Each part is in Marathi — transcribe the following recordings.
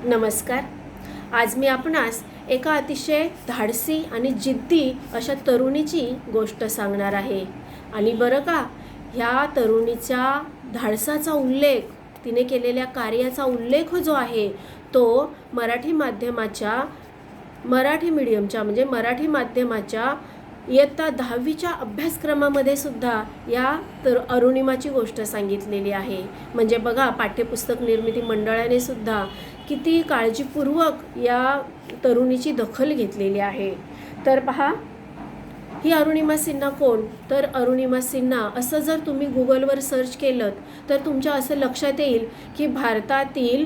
नमस्कार. आज मी आपणास एका अतिशय धाडसी आणि जिद्दी अशा तरुणीची गोष्ट सांगणार आहे. आणि बरं का, ह्या तरुणीच्या धाडसाचा उल्लेख, तिने केलेल्या कार्याचा उल्लेख जो आहे तो मराठी माध्यमाच्या इयत्ता 10वीच्या अभ्यासक्रमामध्ये सुद्धा या अरुणिमाची गोष्ट सांगितलेली आहे. म्हणजे बघा, पाठ्यपुस्तक निर्मिती मंडळाने सुद्धा किती काळजीपूर्वक या तरुणीची दखल घेतलेली आहे. तर पहा, ही अरुणिमा सिन्हा कोण? तर अरुणिमा सिन्हा असं जर तुम्ही गुगलवर सर्च केलं तर तुमच्या असं लक्षात येईल की भारतातील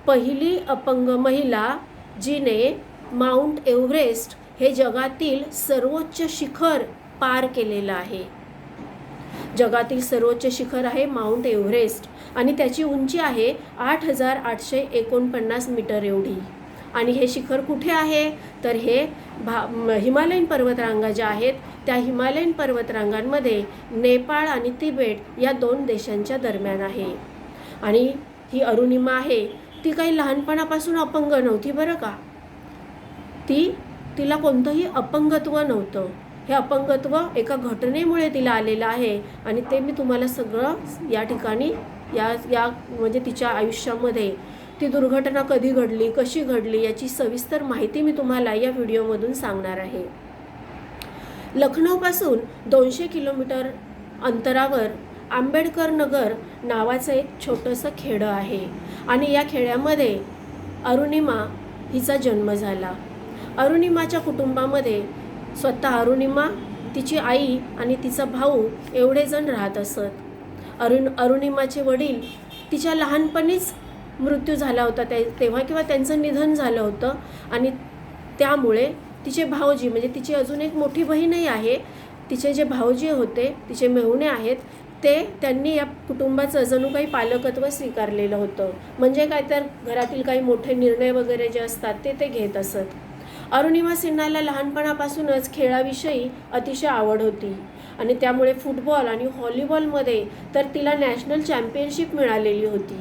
पहिली अपंग महिला जिने माउंट एव्हरेस्ट हे जगातील सर्वोच्च शिखर पार केलेलं आहे. जगातील सर्वोच्च शिखर आहे माउंट एव्हरेस्ट आणि त्याची उंची आहे 8,849 मीटर एवढी. आणि हे शिखर कुठे आहे? तर हे हिमालयन पर्वतरांगा ज्या आहेत त्या हिमालयन पर्वतरांगांमध्ये नेपाळ आणि तिबेट या 2 देशांच्या दरम्यान आहे. आणि ही अरुणिमा आहे ती काही लहानपणापासून अपंग नव्हती बरं का. तिला कोणतंही अपंगत्व नव्हतं. हे अपंगत्व एका घटनेमुळे तिला आलेलं आहे आणि ते मी तुम्हाला सगळं या ठिकाणी या म्हणजे तिच्या आयुष्यामध्ये ती दुर्घटना कधी घडली, कशी घडली याची सविस्तर माहिती मी तुम्हाला या व्हिडिओमधून सांगणार आहे. लखनौपासून 200 किलोमीटर अंतरावर आंबेडकर नगर नावाचं एक छोटंसं खेडं आहे आणि या खेड्यामध्ये अरुणिमा हिचा जन्म झाला. अरुणिमाच्या कुटुंबामध्ये स्वतः अरुणिमा, तिची आई आणि तिचा भाऊ एवढे जण राहत असत. अरुणिमाचे वडील तिच्या लहानपणीच मृत्यू झाला होता तेव्हा किंवा त्यांचं निधन झालं होतं आणि त्यामुळे तिचे भाऊजी म्हणजे तिची अजून एक मोठी बहीणही आहे, तिचे जे भाऊजी होते, तिचे मेहुणे आहेत त्यांनी या कुटुंबाचं जणू काही पालकत्व स्वीकारलेलं होतं. म्हणजे काय, तर घरातील काही मोठे निर्णय वगैरे जे असतात ते घेत असत. अरुणिमा सिन्हाला लहानपणापासूनच खेळाविषयी अतिशय आवड होती आणि त्यामुळे फुटबॉल आणि व्हॉलीबॉलमध्ये तर तिला नॅशनल चॅम्पियनशिप मिळालेली होती.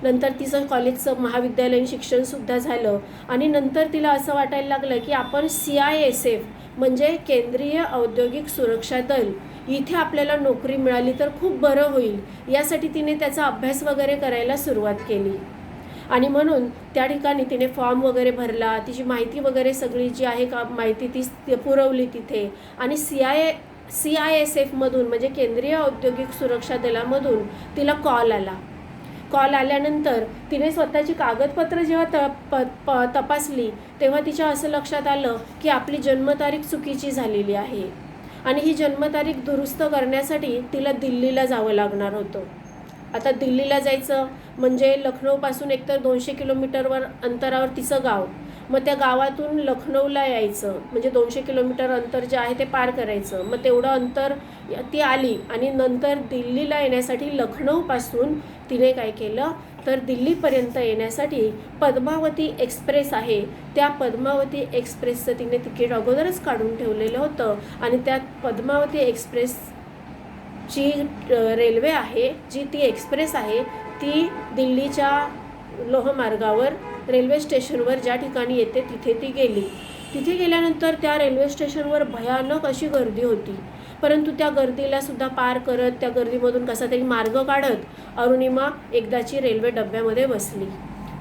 नंतर तिचं कॉलेजचं महाविद्यालयीन शिक्षणसुद्धा झालं आणि नंतर तिला असं वाटायला लागलं की आपण CISF म्हणजे केंद्रीय औद्योगिक सुरक्षा दल इथे आपल्याला नोकरी मिळाली तर खूप बरं होईल. यासाठी तिने त्याचा अभ्यास वगैरे करायला सुरुवात केली आणि म्हणून त्या ठिकाणी तिने फॉर्म वगैरे भरला, तिची माहिती वगैरे सगळी जी आहे का माहिती ती पुरवली तिथे. आणि CISF मधून म्हणजे केंद्रीय औद्योगिक सुरक्षा दलामधून तिला कॉल आल्यानंतर तिने स्वतःची कागदपत्र जेव्हा तपासली तेव्हा तिच्या असं लक्षात आलं की आपली जन्मतारीख चुकीची झालेली आहे आणि ही जन्मतारीख दुरुस्त करण्यासाठी तिला दिल्लीला जावं लागणार होतं. आता दिल्लीला जायचं म्हणजे लखनौपासून एकतर 200 किलोमीटरवर अंतरावर तिचं गाव, मग त्या गावातून लखनौला यायचं म्हणजे 200 किलोमीटर अंतर जे आहे ते पार करायचं. मग तेवढं अंतर ती आली आणि नंतर दिल्लीला येण्यासाठी लखनौपासून तिने काय केलं तर दिल्लीपर्यंत येण्यासाठी पद्मावती एक्सप्रेस आहे त्या पद्मावती एक्सप्रेसचं तिने तिकीट अगोदरच काढून ठेवलेलं होतं आणि त्या पद्मावती एक्सप्रेसची रेल्वे आहे ती एक्सप्रेस आहे ती दिल्लीच्या लोहमार्गावर रेल्वे स्टेशनवर ज्या ठिकाणी येते तिथे ती गेली. तिथे गेल्यानंतर त्या रेल्वे स्टेशनवर भयानक अशी गर्दी होती, परंतु त्या गर्दीला सुद्धा पार करत त्या गर्दीमधून कसा तरी मार्ग काढत अरुणिमा एकदाची रेल्वे डब्यामध्ये बसली.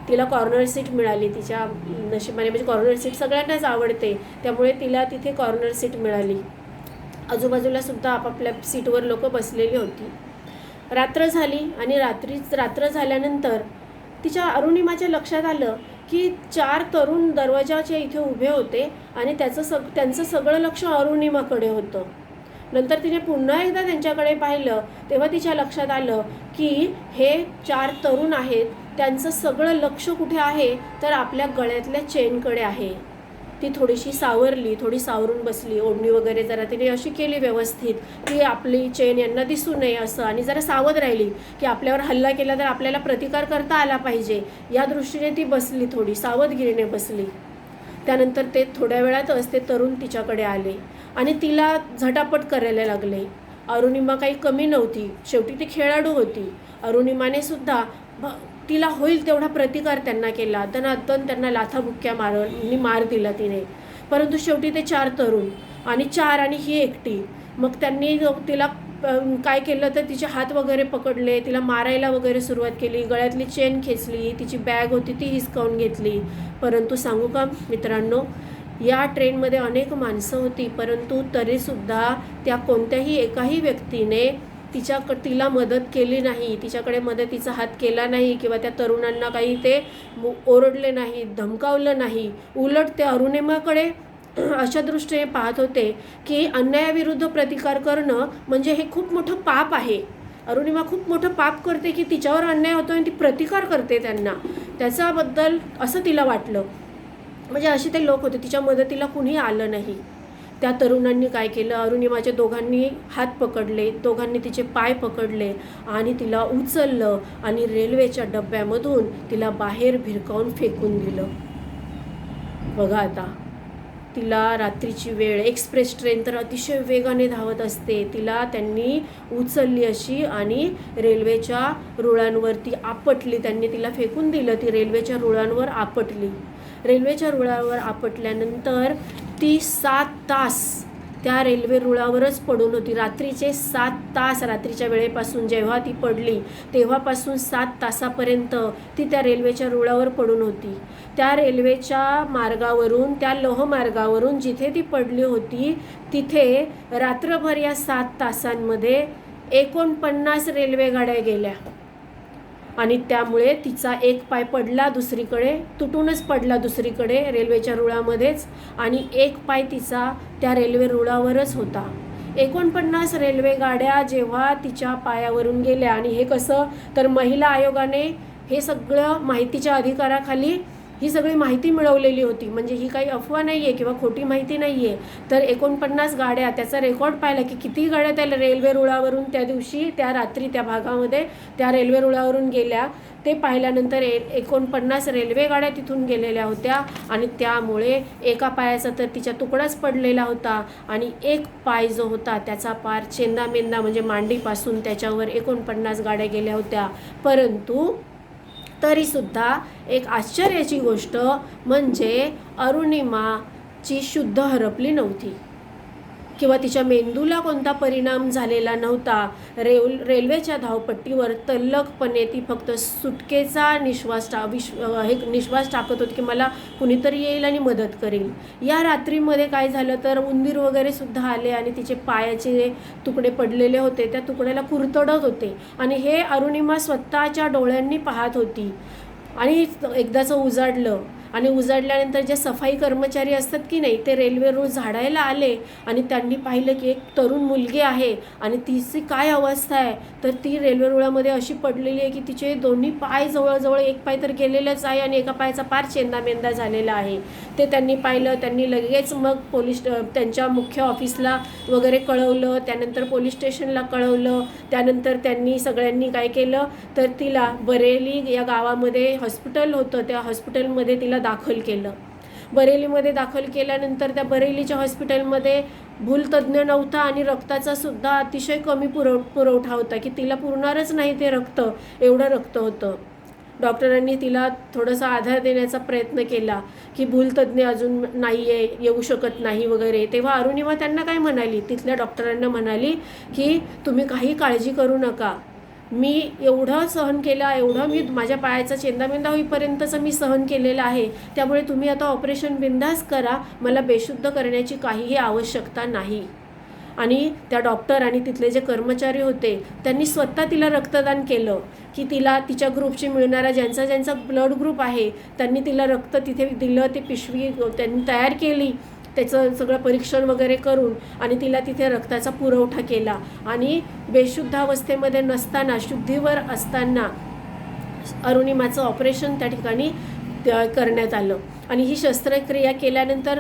तिला कॉर्नर सीट मिळाली. तिच्या नशिबाने म्हणजे कॉर्नर सीट सगळ्यांनाच आवडते त्यामुळे तिला तिथे कॉर्नर सीट मिळाली. आजूबाजूला सुद्धा आपापल्या सीटवर लोक बसलेली होती. रात्र झाली आणि रात्र झाल्यानंतर तिच्या अरुणिमाच्या लक्षात आलं की 4 तरुण दरवाजाच्या इथे उभे होते आणि त्यांचं सगळं लक्ष अरुणिमाकडे होतं. नंतर तिने पुन्हा एकदा त्यांच्याकडे पाहिलं तेव्हा तिच्या लक्षात आलं की हे 4 तरुण आहेत, त्यांचं सगळं लक्ष कुठे आहे तर आपल्या गळ्यातल्या चेनकडे आहे. ती थोडीशी सावरली, थोडी सावरून बसली, ओढणी वगैरे जरा तिने अशी केली व्यवस्थित की आपली चेन यांना दिसू नये असं, आणि जरा सावध राहिली की आपल्यावर हल्ला केला तर आपल्याला प्रतिकार करता आला पाहिजे या दृष्टीने ती बसली, थोडी सावधगिरीने बसली. त्यानंतर ते थोड्या वेळातच ते तरुण तिच्याकडे आले आणि तिला झटापट करायला लागले. अरुणिमा काही कमी नव्हती, शेवटी ती खेळाडू होती. अरुणिमाने सुद्धा तिला होईल तेवढा प्रतिकार त्यांना केला, दणादण त्यांना लाथाबुक्क्या मार दिला तिने. परंतु शेवटी ते 4 तरुण आणि 4 आणि ही एकटी. मग त्यांनी तिला काय केलं तर तिचे हात वगैरे पकडले, तिला मारायला वगैरे सुरुवात केली, गळ्यातली चेन खेचली, तिची बॅग होती ती हिसकावून घेतली. परंतु सांगू का मित्रांनो, या ट्रेनमध्ये अनेक माणसं होती, परंतु तरीसुद्धा त्या कोणत्याही एकाही व्यक्तीने तिला मदत केली नाही, तिच्याकडे मदतीचा हात केला नाही किंवा त्या तरुणांना काही ते ओरडले नाही, धमकावलं नाही. उलट ते अरुणिमाकडे अशा दृष्टीने पाहत होते की अन्यायाविरुद्ध प्रतिकार करणं म्हणजे हे खूप मोठं पाप आहे. अरुणिमा खूप मोठं पाप करते की तिच्यावर अन्याय होतो आणि ती प्रतिकार करते त्यांना, त्याच्याबद्दल असं तिला वाटलं. म्हणजे असे ते लोक होते, तिच्या मदतीला कुणी आलं नाही. त्या तरुणांनी काय केलं, अरुणिमाच्या दोघांनी हात पकडले, दोघांनी तिचे पाय पकडले आणि तिला उचललं आणि रेल्वेच्या डब्यामधून तिला बाहेर भिरकावून फेकून दिलं. बघा आता, तिला रात्रीची वेळ, एक्सप्रेस ट्रेन तर अतिशय वेगाने धावत असते, तिला त्यांनी उचलली अशी आणि रेल्वेच्या रुळांवरती आपटली. त्यांनी तिला फेकून दिलं, ती रेल्वेच्या रुळांवर आपटली. रेल्वेच्या रुळावर आपटल्यानंतर ती 7 तास त्या रेल्वे रुळावरच पडून होती. रात्रीचे 7 तास, रात्रीच्या वेळेपासून जेव्हा ती पडली तेव्हापासून 7 तासापर्यंत ती त्या रेल्वेच्या रुळावर पडून होती. त्या रेल्वेच्या मार्गावरून, त्या लोहमार्गावरून जिथे ती पडली होती तिथे रात्रभर या 7 तासांमध्ये 49 रेल्वेगाड्या गेल्या आणि त्यामुळे तिचा एक पाय पडला दुसरीकडे, तुटूनच पडला दुसरीकडे रेल्वेच्या रुळामध्येच, आणि एक पाय तिचा त्या रेल्वे रुळावरच होता. 49 रेल्वेगाड्या जेव्हा तिच्या पायावरून गेल्या, आणि हे कसं तर महिला आयोगाने हे सगळं माहितीच्या अधिकाराखाली ही सगळी माहिती मिळवलेली होती. म्हणजे ही काही अफवा नाही आहे किंवा खोटी माहिती नाही आहे. तर 49 गाड्या, त्याचा रेकॉर्ड पाहिला की किती गाड्या त्या रेल्वे रुळावरून त्या दिवशी, त्या रात्री त्या भागामध्ये त्या रेल्वे रुळावरून गेल्या, ते पाहिल्यानंतर 49 रेल्वे गाड्या तिथून गेलेल्या होत्या. आणि त्यामुळे एका पायाचा तर तिच्या तुकडाच पडलेला होता आणि एक पाय जो होता त्याचा पार चेंदामेंदा, म्हणजे मांडीपासून त्याच्यावर 49 गाड्या गेल्या होत्या. परंतु तरीसुद्धा एक आश्चर्याची गोष्ट म्हणजे अरुणिमाची शुद्ध हरपली नव्हती किंवा तिच्या मेंदूला कोणता परिणाम झालेला नव्हता. रेल्वेच्या धावपट्टीवर तल्लखपणे ती फक्त सुटकेचा निश्वास टाकत होती की मला कुणीतरी येईल आणि मदत करेल. या रात्रीमध्ये काय झालं तर उंदीर वगैरे सुद्धा आले आणि तिचे पायाचे तुकडे पडलेले होते, त्या तुकड्याला कुरतडत होते आणि हे अरुणिमा स्वतःच्या डोळ्यांनी पाहत होती. आणि एकदाचं उजाडलं आणि उजाडल्यानंतर जे सफाई कर्मचारी असतात की नाही, ते रेल्वे रूळ झाडायला आले आणि त्यांनी पाहिलं की एक तरुण मुलगी आहे आणि तिची काय अवस्था आहे तर ती रेल्वे रुळामध्ये अशी पडलेली आहे की तिचे दोन्ही पाय जवळजवळ, एक पाय तर गेलेलंच आहे आणि एका पायाचा पार चेंदामेंदा झालेला आहे. ते त्यांनी पाहिलं. त्यांनी लगेच मग त्यांच्या मुख्य ऑफिसला वगैरे कळवलं, त्यानंतर पोलीस स्टेशनला कळवलं. त्यानंतर त्यांनी सगळ्यांनी काय केलं तर तिला बरेली या गावामध्ये हॉस्पिटल होतं, त्या हॉस्पिटलमध्ये तिला दाखल केलं. बरेलीमध्ये दाखल केल्यानंतर त्या बरेलीच्या हॉस्पिटलमध्ये भूलतज्ञ नव्हता आणि रक्ताचा सुद्धा अतिशय कमी पुरवठा होता की तिला पुरणारच नाही ते रक्त, एवढं रक्त होतं. डॉक्टरांनी तिला थोडासा आधार देण्याचा प्रयत्न केला की भूलतज्ञ अजून नाही आहे, येऊ शकत नाही वगैरे. तेव्हा अरुणिमा त्यांना काय म्हणाली, तिथल्या डॉक्टरांना म्हणाली की तुम्ही काही काळजी करू नका, मी एवढं सहन केलं, एवढं मी माझ्या पायाचा चेंदामेंदा होईपर्यंतचं मी सहन केलेलं आहे, त्यामुळे तुम्ही आता ऑपरेशन बिंदास करा, मला बेशुद्ध करण्याची काहीही आवश्यकता नाही. आणि त्या डॉक्टर आणि तिथले जे कर्मचारी होते त्यांनी स्वतः तिला रक्तदान केलं की तिला तिच्या ग्रुपशी मिळणारा ज्यांचा ब्लड ग्रुप आहे त्यांनी तिला रक्त तिथे दिलं. ते पिशवी त्यांनी तयार केली, त्याचं सगळं परीक्षण वगैरे करून आणि तिला तिथे रक्ताचा पुरवठा केला. आणि बेशुद्धावस्थेमध्ये नसताना, शुद्धीवर असताना अरुणिमाचं ऑपरेशन त्या ठिकाणी करण्यात आलं. आणि ही शस्त्रक्रिया केल्यानंतर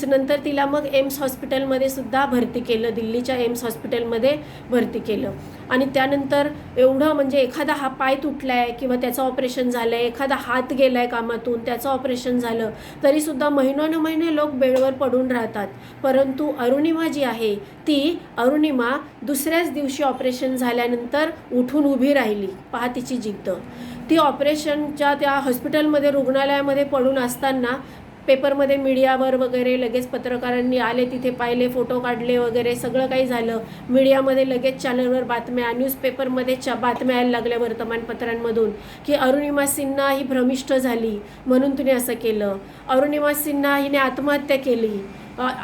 नंतर तिला मग एम्स हॉस्पिटलमध्ये सुद्धा भरती केलं, दिल्लीच्या एम्स हॉस्पिटलमध्ये भरती केलं. आणि त्यानंतर एवढं म्हणजे एखादा हा पाय तुटला आहे किंवा त्याचं ऑपरेशन झालं आहे, एखादा हात गेला आहे कामातून त्याचं ऑपरेशन झालं तरीसुद्धा महिनोन्महिने लोक बेडवर पडून राहतात. परंतु अरुणिमा जी आहे ती दुसऱ्याच दिवशी ऑपरेशन झाल्यानंतर उठून उभी राहिली. पहा तिची जिद्द. ती ऑपरेशनच्या त्या हॉस्पिटलमध्ये रुग्णालयामध्ये पडून असताना पेपरमध्ये मीडियावर वगैरे लगेच पत्रकारांनी आले, तिथे पाहिले, फोटो काढले वगैरे सगळं काही झालं. मीडियामध्ये लगेच चॅनलवर बातम्या, न्यूजपेपरमध्ये बातम्या यायला लागल्या वर्तमानपत्रांमधून की अरुणिमा सिन्हा ही भ्रमिष्ठ झाली म्हणून तिने असं केलं, अरुणिमा सिन्हा हिने आत्महत्या केली,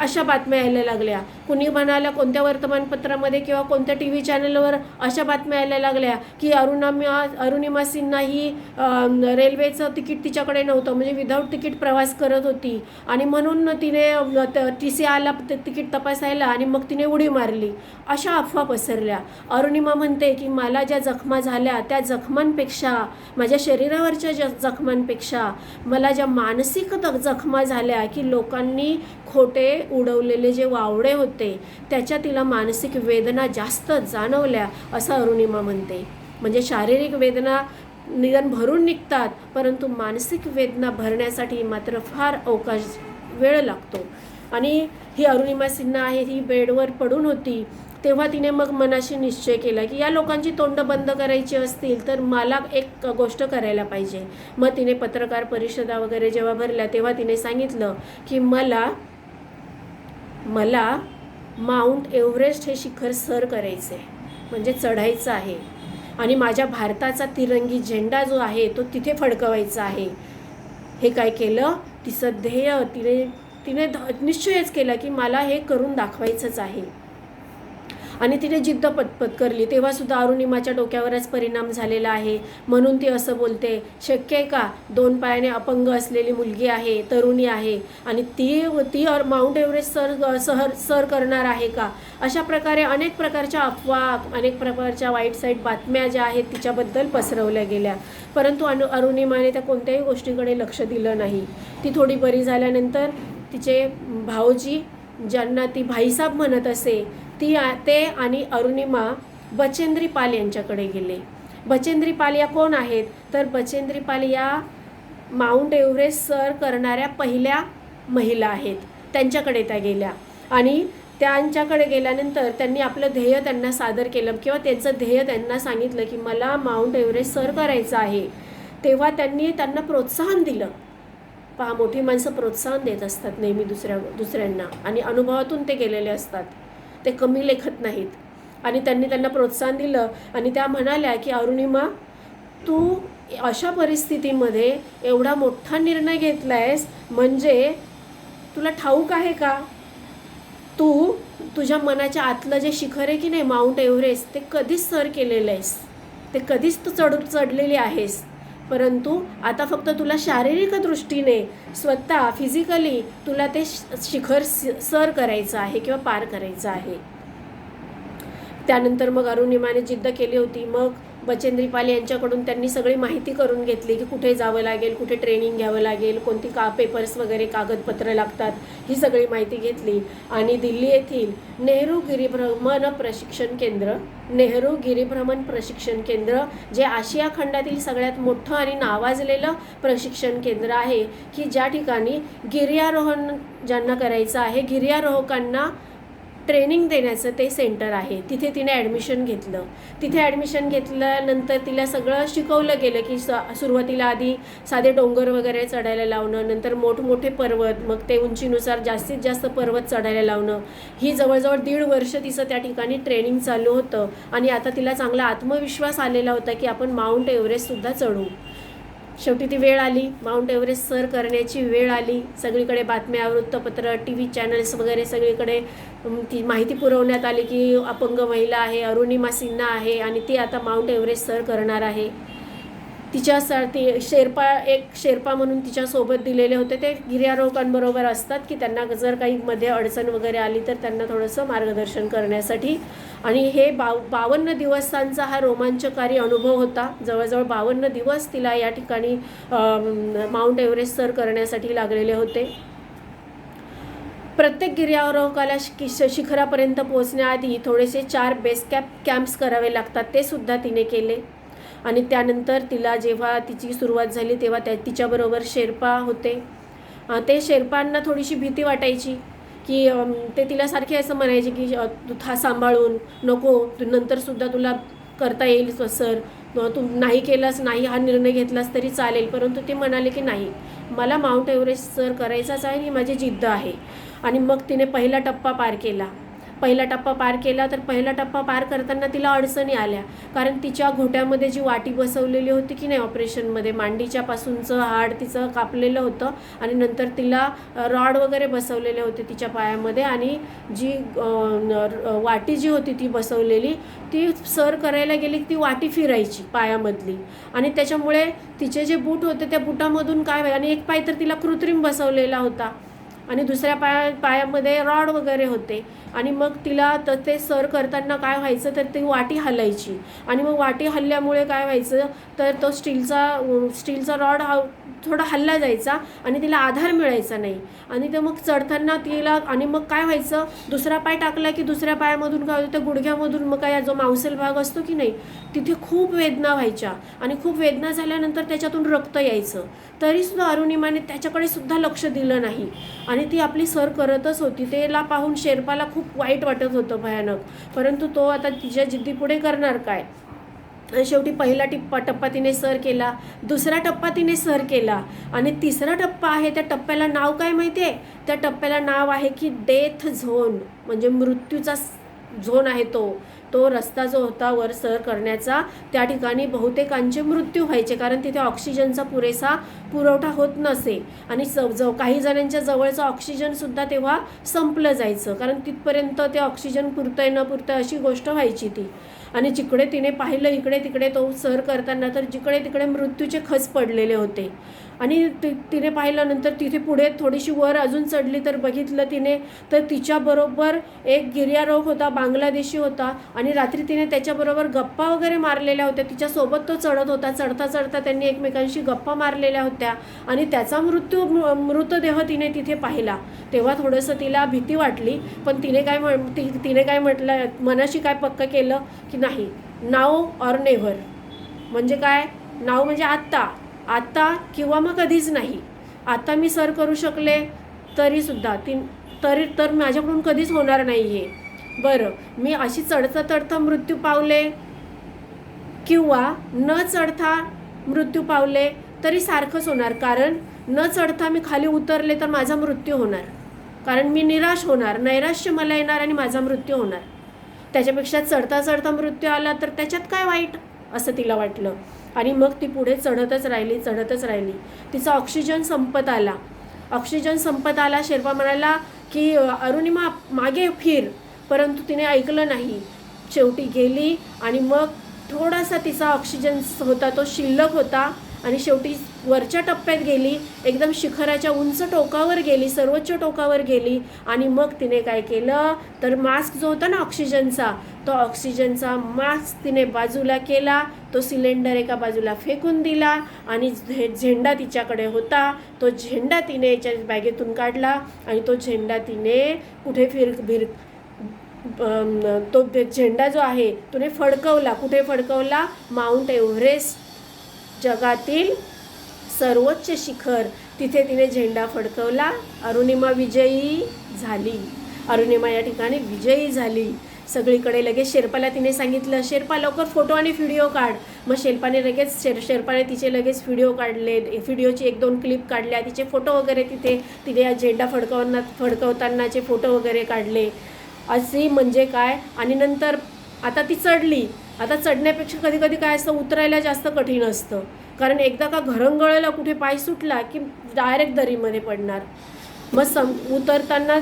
अशा बातम्या यायला लागल्या. कुणी म्हणाल्या वर्तमानपत्रामध्ये किंवा कोणत्या टी व्ही चॅनलवर अशा बातम्या यायला लागल्या की अरुणिमा सिन्हा ही रेल्वेचं तिकीट तिच्याकडे नव्हतं, म्हणजे विदाऊट तिकीट प्रवास करत होती आणि म्हणून तिने TC आला तिकीट तपासायला आणि मग तिने उडी मारली. अशा अफवा पसरल्या. अरुणिमा म्हणते की मला ज्या जखमा झाल्या त्या जखमांपेक्षा, माझ्या शरीरावरच्या जखमांपेक्षा मला ज्या मानसिक जखमा झाल्या की लोकांनी खोटे उडवलेले जे वावडे होते त्याच्या तिला मानसिक वेदना जास्त जाणवल्या, असं अरुणिमा म्हणते. म्हणजे शारीरिक वेदना निदान भरून निघतात, परंतु मानसिक वेदना भरण्यासाठी मात्र फार वेळ लागतो. आणि ही अरुणिमा सिन्हा आहे, ही बेडवर पडून होती. तेव्हा तिने मग मनाशी निश्चय केला की या लोकांची तोंड बंद करायची असतील तर मला एक गोष्ट करायला पाहिजे. मग तिने पत्रकार परिषदा वगैरे जेव्हा भरल्या तेव्हा तिने सांगितलं की मला माउंट एव्हरेस्ट हे शिखर सर करायचे, म्हणजे चढायचं आहे आणि माझ्या भारताचा तिरंगी झेंडा जो आहे तो तिथे फडकवायचा आहे. हे काय केलं, तिचं ध्येय तिने निश्चयच केला की मला हे करून दाखवायचंच आहे आणि तिने जिद्द पत्करली. तेव्हासुद्धा अरुणिमाच्या डोक्यावरच परिणाम झालेला आहे, म्हणून ती असं बोलते, शक्य आहे का 2 पायाने अपंग असलेली मुलगी आहे, तरुणी आहे आणि ती माउंट एव्हरेस्ट सर करणार आहे का? अशा प्रकारे अनेक प्रकारच्या अफवा, अनेक प्रकारच्या वाईट साईट बातम्या ज्या आहेत तिच्याबद्दल पसरवल्या गेल्या. परंतु अरुणिमाने त्या कोणत्याही गोष्टीकडे लक्ष दिलं नाही. ती थोडी बरी झाल्यानंतर तिचे भाऊजी, ज्यांना ती भाईसाहेब म्हणत असे, ते आणि अरुणिमा बचेंद्री पाल यांच्याकडे गेले. बचेंद्री पाल या कोण आहेत तर बचेंद्री पाल या माउंट एव्हरेस्ट सर करणाऱ्या पहिल्या महिला आहेत. त्यांच्याकडे त्या गेल्या आणि त्यांच्याकडे गेल्यानंतर त्यांनी आपलं ध्येय त्यांना सादर केलं किंवा त्यांचं ध्येय त्यांना सांगितलं की मला माउंट एव्हरेस्ट सर करायचं आहे. तेव्हा त्यांनी त्यांना प्रोत्साहन दिलं. पहा, मोठी माणसं प्रोत्साहन देत असतात नेहमी दुसऱ्यांना आणि अनुभवातून ते गेलेले असतात, ते कमी लेखत नाहीत. आणि त्यांनी त्यांना प्रोत्साहन दिलं आणि त्या म्हणाल्या की अरुणिमा, तू अशा परिस्थितीमध्ये एवढा मोठा निर्णय घेतला आहेस, म्हणजे तुला ठाऊक आहे का, तू तुझ्या मनाच्या आतलं जे शिखर आहे की नाही माउंट एव्हरेस्ट, ते कधीच सर केलेलं आहेस, ते कधीच तू चढलेली आहेस, परंतु आता फक्त तुला शारीरिक दृष्टीने स्वतः फिजिकली तुला ते शिखर सर करायचं आहे किंवा पार करायचं आहे. त्यानंतर मग अरुणिमाने जिद्द केली होती. मग बचेंद्री पाल यांच्याकडून त्यांनी सगळी माहिती करून घेतली की कुठे जावं लागेल, कुठे ट्रेनिंग घ्यावं लागेल, कोणती पेपर्स वगैरे कागदपत्र लागतात, ही सगळी माहिती घेतली आणि दिल्ली येथील नेहरू गिरिभ्रमण प्रशिक्षण केंद्र, जे आशिया खंडातील सगळ्यात मोठं आणि नावाजलेलं प्रशिक्षण केंद्र आहे की ज्या ठिकाणी गिर्यारोहण ज्यांना करायचं आहे, गिर्यारोहकांना ट्रेनिंग देण्याचं ते सेंटर आहे. तिथे तिने ॲडमिशन घेतलं. तिथे ॲडमिशन घेतल्यानंतर तिला सगळं शिकवलं गेलं की सुरुवातीला आधी साधे डोंगर वगैरे चढायला लावणं, नंतर मोठमोठे पर्वत, मग ते उंचीनुसार जास्तीत जास्त पर्वत चढायला लावणं. ही जवळजवळ 1.5 वर्ष तिचं त्या ठिकाणी ट्रेनिंग चालू होतं आणि आता तिला चांगला आत्मविश्वास आलेला होता की आपण माउंट एव्हरेस्टसुद्धा चढू. शेवटी ती वेळ आली, माउंट एव्हरेस्ट सर करण्याची वेळ आली. सगळीकडे बातम्या, वृत्तपत्र, TV चॅनल्स वगैरे सगळीकडे ती माहिती पुरवण्यात आली की अपंग महिला आहे, अरुणिमा सिन्हा आहे आणि ती आता माउंट एव्हरेस्ट सर करणार आहे. तिच्यासाठी एक शेर्पा म्हणून तिच्यासोबत दिलेले होते. ते गिर्यारोहकांबरोबर असतात की त्यांना जर काही मध्ये अडचण वगैरे आली तर त्यांना थोडंसं मार्गदर्शन करण्यासाठी. आणि हे 52 दिवसांचा हा रोमांचकारी अनुभव होता. जवळजवळ 52 दिवस तिला या ठिकाणी माउंट एव्हरेस्ट सर करण्यासाठी लागलेले होते. प्रत्येक गिर्यारोहकाला शिखरापर्यंत पोहोचण्याआधी थोडेसे 4 बेस कॅम्प्स करावे लागतात, ते सुद्धा तिने केले. आणि त्यानंतर तिला जेव्हा तिची सुरुवात झाली तेव्हा तिच्याबरोबर शेर्पा होते. ते शेर्पांना थोडीशी भीती वाटायची की ते तिला सारखे असं म्हणायचे की तू सांभाळून नको, नंतरसुद्धा तुला करता येईल सर, तू नाही केलास, नाही हा निर्णय घेतलास तरी चालेल, परंतु ते म्हणाले की नाही, मला माउंट एव्हरेस्ट सर करायचाच आहे, ही माझी जिद्द आहे. आणि मग तिने पहिला टप्पा पार केला. पहिला टप्पा पार केला तर पहिला टप्पा पार करताना तिला अडचणी आल्या, कारण तिच्या घोट्यामध्ये जी वाटी बसवलेली होती की नाही ऑपरेशनमध्ये, मांडीच्या पासूनचं हाड तिचं कापलेलं होतं आणि नंतर तिला रॉड वगैरे बसवलेले होते तिच्या पायामध्ये, आणि जी वाटी जी होती ती बसवलेली ती सर करायला गेली ती वाटी फिरायची पायामधली, आणि त्याच्यामुळे तिचे जे बूट होते त्या बुटामधून काय व्हायचं, आणि एक पाय तर तिला कृत्रिम बसवलेला होता आणि दुसऱ्या पायामध्ये रॉड वगैरे होते, आणि मग तिला तर ते सर करताना काय व्हायचं तर ती वाटी हलायची, आणि मग वाटी हल्ल्यामुळे काय व्हायचं तर तो स्टीलचा रॉड हा थोडा हल्ला जायचा आणि तिला आधार मिळायचा नाही, आणि ते मग चढताना तिला, आणि मग काय व्हायचं दुसरा पाय टाकला की दुसऱ्या पायामधून काय होतं, त्या गुडघ्यामधून मग काय जो मांसल भाग असतो की नाही तिथे खूप वेदना व्हायच्या, आणि खूप वेदना झाल्यानंतर त्याच्यातून रक्त यायचं, तरीसुद्धा अरुणिमाने त्याच्याकडे सुद्धा लक्ष दिलं नाही, आणि ती आपली सर करतच होती. त्याला पाहून शेर्पाला खूप वाईट वाटत होतं भयानक, परंतु तो आता तिच्या जिद्दीपुढे करणार काय. आणि शेवटी पहिला टप्पा तिने सर केला, दुसरा टप्पा तिने सर केला, आणि तिसरा टप्पा आहे त्या टप्प्याला नाव काय माहिती आहे, त्या टप्प्याला नाव आहे की डेथ झोन, म्हणजे मृत्यूचा झोन आहे तो रस्ता जो होता वर सर करण्याचा, त्या ठिकाणी बहुतेकांचे मृत्यू व्हायचे, कारण तिथे ऑक्सिजनचा पुरेसा पुरवठा होत नसे, आणि काही जणांच्या जवळचं ऑक्सिजनसुद्धा तेव्हा संपलं जायचं, कारण तिथपर्यंत ते ऑक्सिजन पुरतंय न पुरतंय अशी गोष्ट व्हायची ती. आणि जिकडे तिने पाहिलं इकडे तिकडे तो सर करताना तर जिकडे तिकडे मृत्यूचे खच पडलेले होते, आणि तिने पाहिल्यानंतर तिथे पुढे थोडीशी वर अजून चढली तर बघितलं तिने तर तिच्याबरोबर एक गिर्यारोहक होता, बांगलादेशी होता, आणि रात्री तिने त्याच्याबरोबर गप्पा वगैरे मारलेल्या होत्या, तिच्यासोबत तो चढत होता, चढता चढता त्यांनी एकमेकांशी गप्पा मारलेल्या होत्या, आणि त्याचा मृतदेह तिने तिथे पाहिला. तेव्हा थोडंसं तिला भीती वाटली, पण तिने काय म्हटलं, मनाशी काय पक्क केलं की नाही, नाव ऑर नेव्हर, म्हणजे काय, नाव म्हणजे आत्ता किंवा मग कधीच नाही. आता मी सर करू शकले तरीसुद्धा तर माझ्याकडून कधीच होणार नाही हे. बरं, मी अशी चढता मृत्यू पावले किंवा न चढता मृत्यू पावले तरी सारखंच होणार, कारण न चढता मी खाली उतरले तर माझा मृत्यू होणार, कारण मी निराश होणार, नैराश्य मला येणार आणि माझा मृत्यू होणार. त्याच्यापेक्षा चढता मृत्यू आला तर त्याच्यात काय वाईट असं तिला वाटलं, आणि मग ती पुढे चढतच राहिली. तिचा ऑक्सिजन संपत आला. शेर्पा म्हणाला की अरुणिमा मागे फिर, परंतु तिने ऐकलं नाही. शेवटी गेली, आणि मग थोडासा तिचा ऑक्सिजन होता तो शिल्लक होता, आणि शेवटी वरच्या टप्प्यात गेली, एकदम शिखराच्या उंच टोकावर गेली, सर्वोच्च टोकावर गेली, आणि मग तिने काय केलं तर मास्क जो होता ना ऑक्सिजनचा, तो ऑक्सिजनचा मास्क तिने बाजूला केला, तो सिलेंडर एका बाजूला फेकून दिला, आणि झेंडा तिच्याकडे होता तो झेंडा तिने याच्या बॅगेतून काढला, आणि तो झेंडा तिने कुठे तो झेंडा जो आहे तुने फडकवला. कुठे फडकवला? माउंट एव्हरेस्ट, जगातील सर्वोच्च शिखर, तिथे तिने झेंडा फडकवला. अरुणिमा विजयी झाली. अरुणिमा या ठिकाणी विजयी झाली. सगळीकडे लगेच शेर्पाला तिने सांगितलं, शेर्पा लवकर फोटो आणि व्हिडिओ काढ. मग शेर्पाने तिचे लगेच व्हिडिओ काढले, व्हिडिओची 1-2 क्लिप काढल्या, तिचे फोटो वगैरे तिने या झेंडा फडकवतानाचे फोटो वगैरे काढले. अशी म्हणजे काय. आणि नंतर आता ती चढली. आता चढण्यापेक्षा कधी काय असतं, उतरायला जास्त कठीण असतं, कारण एकदा का घरंगळला कुठे पाय सुटला की डायरेक्ट दरीमध्ये पडणार. मग उतरताना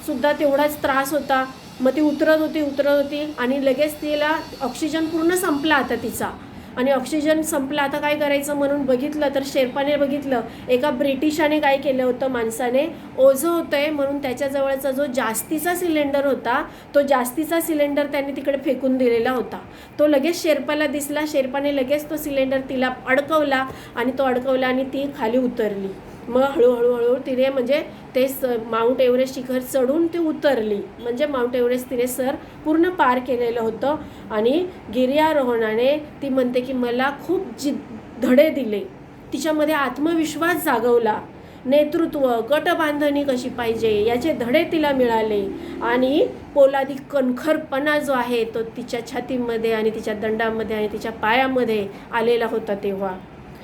सुद्धा तेवढाच त्रास होता. मग ती उतरत होती आणि लगेच तिला ऑक्सिजन पूर्ण संपला आता तिचा. आणि ऑक्सिजन संपला, आता काय करायचं म्हणून बघितलं तर शेर्पाने बघितलं एका ब्रिटिशाने काय केलं होतं, माणसाने ओझं होतंय म्हणून त्याच्याजवळचा जो जास्तीचा सिलेंडर होता, तो जास्तीचा सिलेंडर त्याने तिकडे फेकून दिलेला होता. तो लगेच शेर्पाला दिसला. शेर्पाने लगेच तो सिलेंडर तिला अडकवला, आणि तो अडकवला आणि ती खाली उतरली. मग हळूहळू तिने म्हणजे ते माउंट एव्हरेस्ट शिखर चढून ती उतरली. म्हणजे माउंट एव्हरेस्ट तिने सर पूर्ण पार केलेलं होतं. आणि गिर्यारोहणाने ती म्हणते की मला खूप धडे दिले, तिच्यामध्ये आत्मविश्वास जागवला. नेतृत्व, गटबांधणी कशी पाहिजे याचे धडे तिला मिळाले आणि पोलादी कणखरपणा जो आहे तो तिच्या छातीमध्ये आणि तिच्या दंडामध्ये आणि तिच्या पायामध्ये आलेला होता. तेव्हा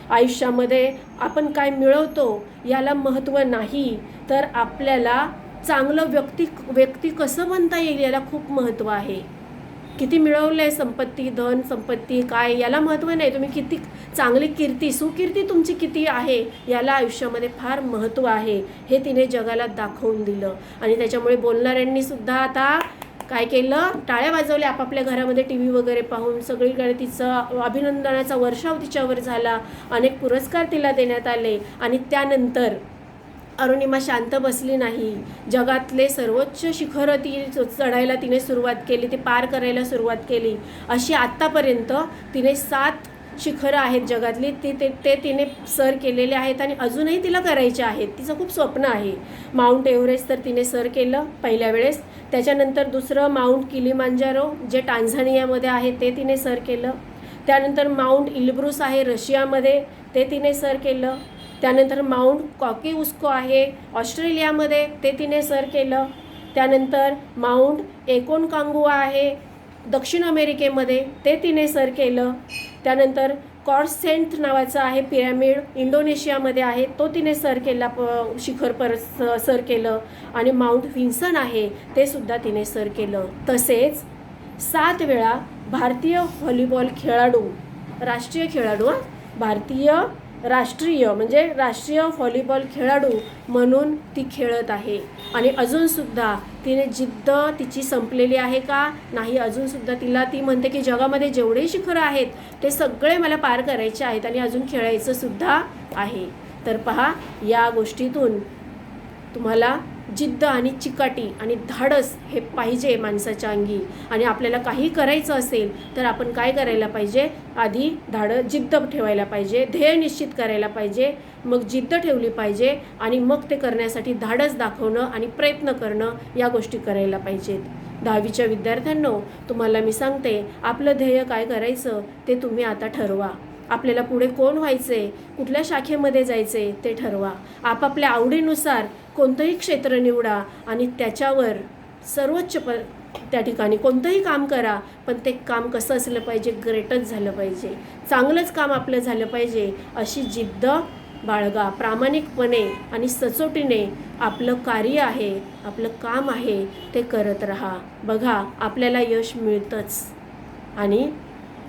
आयुष्यामध्ये आपण काय मिळवतो याला महत्त्व नाही, तर आपल्याला चांगलं व्यक्ती कसं बनता येईल याला खूप महत्त्व आहे. किती मिळवलं आहे संपत्ती, धन संपत्ती काय याला महत्त्व नाही, तुम्ही किती चांगली कीर्ती, सुकीर्ती तुमची किती आहे याला आयुष्यामध्ये फार महत्त्व आहे. हे तिने जगाला दाखवून दिलं आणि त्याच्यामुळे बोलणाऱ्यांनी सुद्धा आता काय केलं, टाळ्या वाजवल्या आपापल्या घरामध्ये टी व्ही वगैरे पाहून. सगळीकडे तिचं अभिनंदनाचा वर्षाव तिच्यावर झाला, अनेक पुरस्कार तिला देण्यात आले. आणि त्यानंतर अरुणिमा शांत बसली नाही. जगातले सर्वोच्च शिखर ती चढायला तिने सुरुवात केली, ते पार करायला सुरुवात केली. अशी आत्तापर्यंत तिने 7 शिखरं आहेत जगातली, ते तिने सर केलेले आहेत आणि अजूनही तिला करायचे आहेत. तिचं खूप स्वप्न आहे. माउंट एव्हरेस्ट तर तिने सर केलं पहिल्या वेळेस. त्याच्यानंतर दुसरं माउंट किलिमांजारो जे टांझानियामध्ये आहे ते तिने सर केलं. त्यानंतर माउंट इल्ब्रुस आहे रशियामध्ये, ते तिने सर केलं. त्यानंतर माउंट कॉकीउस्को आहे ऑस्ट्रेलियामध्ये, ते तिने सर केलं. त्यानंतर माउंट एकोनकांगुआ आहे दक्षिण अमेरिकेमध्ये, ते तिने सर केलं. त्यानंतर कॉर्सेंट नावाचा आहे पिरॅमिड इंडोनेशियामध्ये आहे, तो तिने सर केला, शिखर सर केलं. आणि माउंट विन्सन आहे ते सुद्धा तिने सर केलं. तसेच 7 वेळा भारतीय व्हॉलीबॉल खेळाडू, राष्ट्रीय व्हॉलीबॉल खेळाडू म्हणून ती खेळत आहे. आणि अजूनसुद्धा तिने जिद्द तिची संपलेली आहे का? नाही, अजूनसुद्धा ती म्हणते की जगामध्ये जेवढे शिखरं आहेत ते सगळे मला पार करायचे आहेत आणि अजून खेळायचं सुद्धा आहे. तर पहा, या गोष्टीतून तुम्हाला जिद्द आणि चिकाटी आणि धाडस हे पाहिजे माणसाच्या अंगी. आणि आपल्याला काही करायचं असेल तर आपण काय करायला पाहिजे, आधी जिद्द ठेवायला पाहिजे, ध्येय निश्चित करायला पाहिजे, मग जिद्द ठेवली पाहिजे आणि मग ते करण्यासाठी धाडस दाखवणं आणि प्रयत्न करणं या गोष्टी करायला पाहिजेत. 10वीच्या विद्यार्थ्यांनो, तुम्हाला मी सांगते, आपलं ध्येय काय करायचं ते तुम्ही आता ठरवा. आपल्याला पुढे कोण व्हायचे, कुठल्या शाखेमध्ये जायचे ते ठरवा. आपापल्या आवडीनुसार कोणतंही क्षेत्र निवडा आणि त्याच्यावर सर्वोच्च त्या ठिकाणी कोणतंही काम करा, पण ते काम कसं असलं पाहिजे, ग्रेटच झालं पाहिजे, चांगलंच काम आपलं झालं पाहिजे. अशी जिद्द बाळगा. प्रामाणिकपणे आणि सचोटीने आपलं कार्य आहे, आपलं काम आहे ते करत राहा. बघा, आपल्याला यश मिळतंच आणि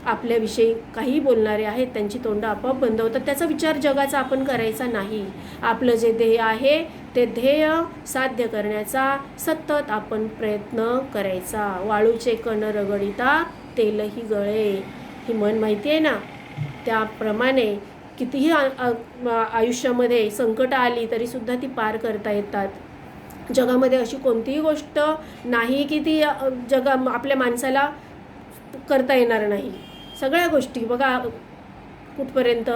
आपल्याविषयी काही बोलणारे आहेत त्यांची तोंडं आपोआप बंद होतात. त्याचा विचार जगाचा आपण करायचा नाही. आपलं जे ध्येय आहे ते ध्येय साध्य करण्याचा सतत आपण प्रयत्न करायचा. वाळूचे कण रगडिता तेलही गळे, ही म्हण माहिती आहे ना? त्याप्रमाणे कितीही आयुष्यामध्ये संकट आली तरीसुद्धा ती पार करता येतात. जगामध्ये अशी कोणतीही गोष्ट नाही की ती आपल्या माणसाला करता येणार नाही. सगळ्या गोष्टी बघा कुठपर्यंत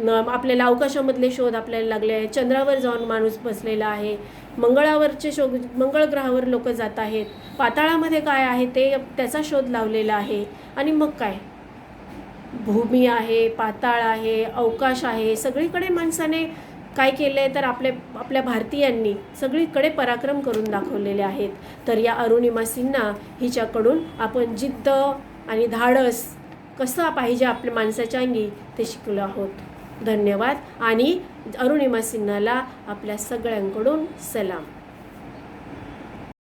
आपल्याला अवकाशामधले शोध आपल्याला लागले आहेत. चंद्रावर जाऊन माणूस बसलेला आहे. मंगळावरचे मंगळ ग्रहावर लोक जात आहेत. पाताळामध्ये काय आहे त्याचा शोध लावलेला आहे. आणि मग काय, भूमी आहे, पाताळ आहे, अवकाश आहे, सगळीकडे माणसाने काय केलं आहे तर आपल्या भारतीयांनी सगळीकडे पराक्रम करून दाखवलेले आहेत. तर या अरुणिमा सिन्हा हिच्याकडून आपण जिद्द आणि धाडस कसं पाहिजे आपल्या माणसाच्या अंगी ते शिकलो आहोत. धन्यवाद. आणि अरुणिमा सिन्हाला आपल्या सगळ्यांकडून सलाम.